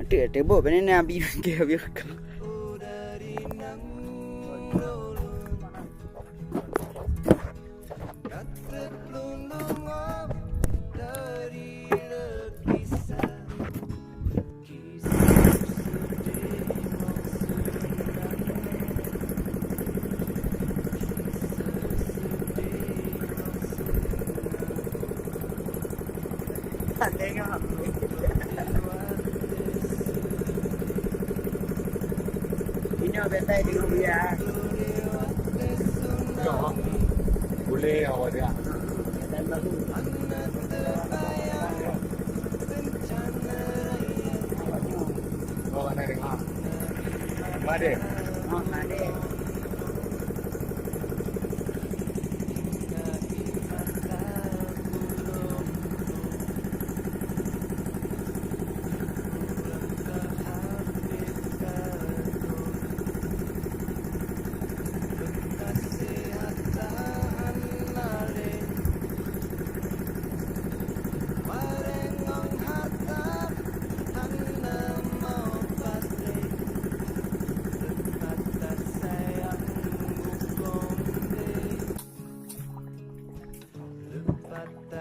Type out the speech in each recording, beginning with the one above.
Ada tebok benda Nabi ke biar kau. Tengok. Ini betai dengan dia. Boleh awak dia. Oh, mana dengar? Made. Oh, made.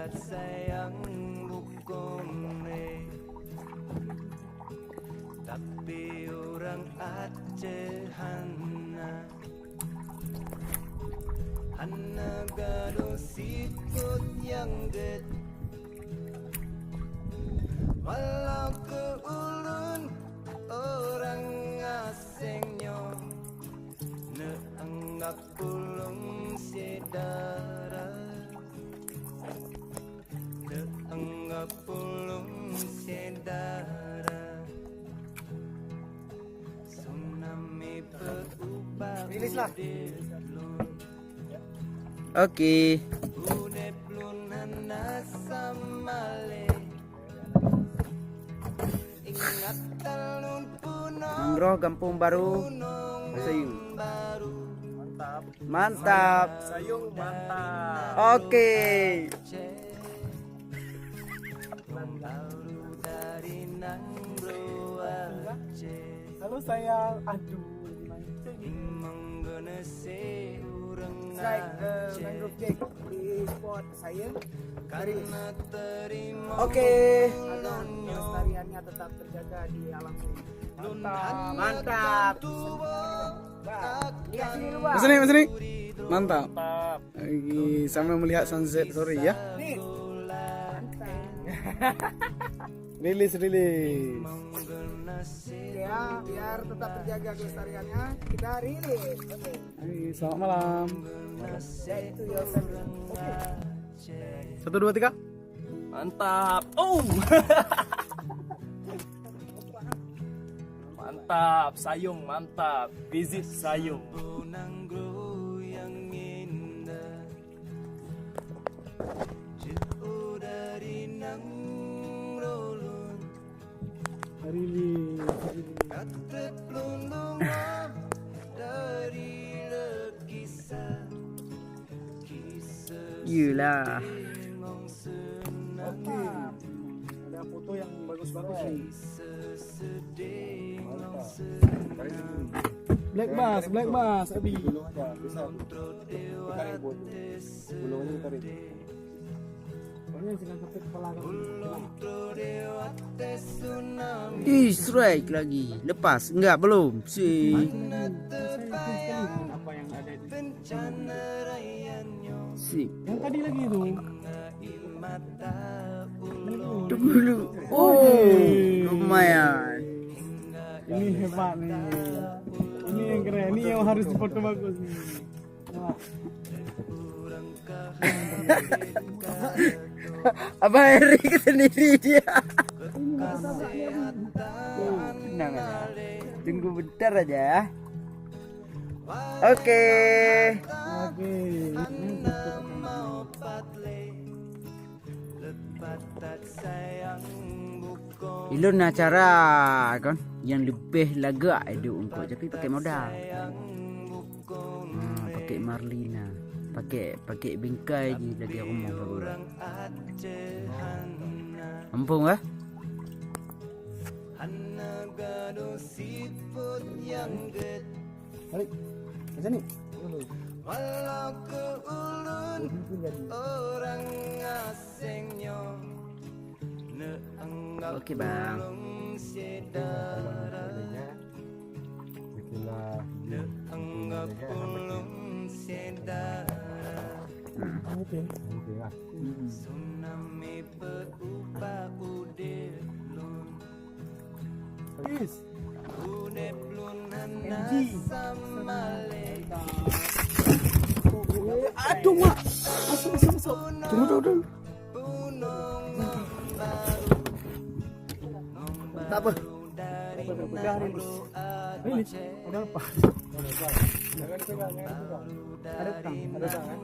Sayang bukan tapi orang Aceh Hana gaduh siput yang ged walau ke ulun orang asingnya neanggap pulung sedara neanggap pulung sedara tsunami berubah. Rilis lah. Okey. Mangrove Kampung Baru Sayung. Mantap. Mantap. Sayung mantap. Okey. Halo sayang. Aduh. Strike mangrove cake di spot saya. Okey. Agar kelestariannya tetap terjaga di alam sini. Mantap. Mas ni. Mantap. Lagi sambil melihat sunset sore ya. Nih. Rilis. Ya, biar tetap terjaga kelestariannya, kita rilis. Oke. Selamat malam. Ya itu Yosen. Oke. 1, 2, 3. Mantap. Oh. Mantap, Sayung mantap. Visit Sayung. Rilis. Yelah. Oke. Ada foto yang bagus-bagus nih. Black Bass, Abi. Gulung aja, bisa. Tarik buat. Gulung aja tarik. Pokoknya jangan sampai kepala kamu. Ih, strike lagi. Lepas? Enggak, belum. Si. Apa yang ada di Si. yang tadi lagi itu. Tunggu dulu. Oh, lumayan. Ini hebat nih. Ini yang keren. Ini yang harus dipoto bagus nih. Wah. Abang Eric sendiri dia. Tenang aja. Tunggu bentar aja. Oke. Ilun acara kan yang lebih lega itu untuk tapi pakai modal. Pakai Marlina, pakai bingkai je lagi rumah baru. Ampun ah. Madu siput yang gede Balik. Macam ni. Walau ke ulun orang asingnya Neanggap Okey, bang. ulun sedara Neanggap ulun sedara Tsunami berubah udah lun Yes. Udah lun hana sama leda Aduh, mak. Masuk. Turun. Tak apa. Dah ni. Ini udah lepas. Jangan pegang. Ada tang kan?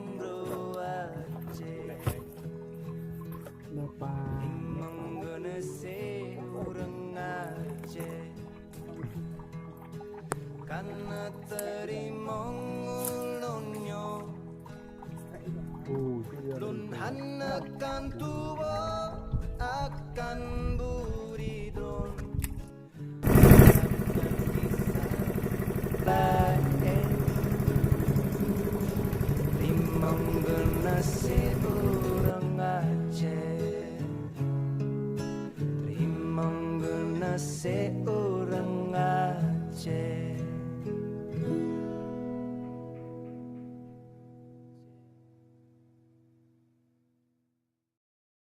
Lepas. Karena terima ulunnya Lun hanakan tuwa akan buridon Baik Rimang genasi orang Aceh Rimang genasi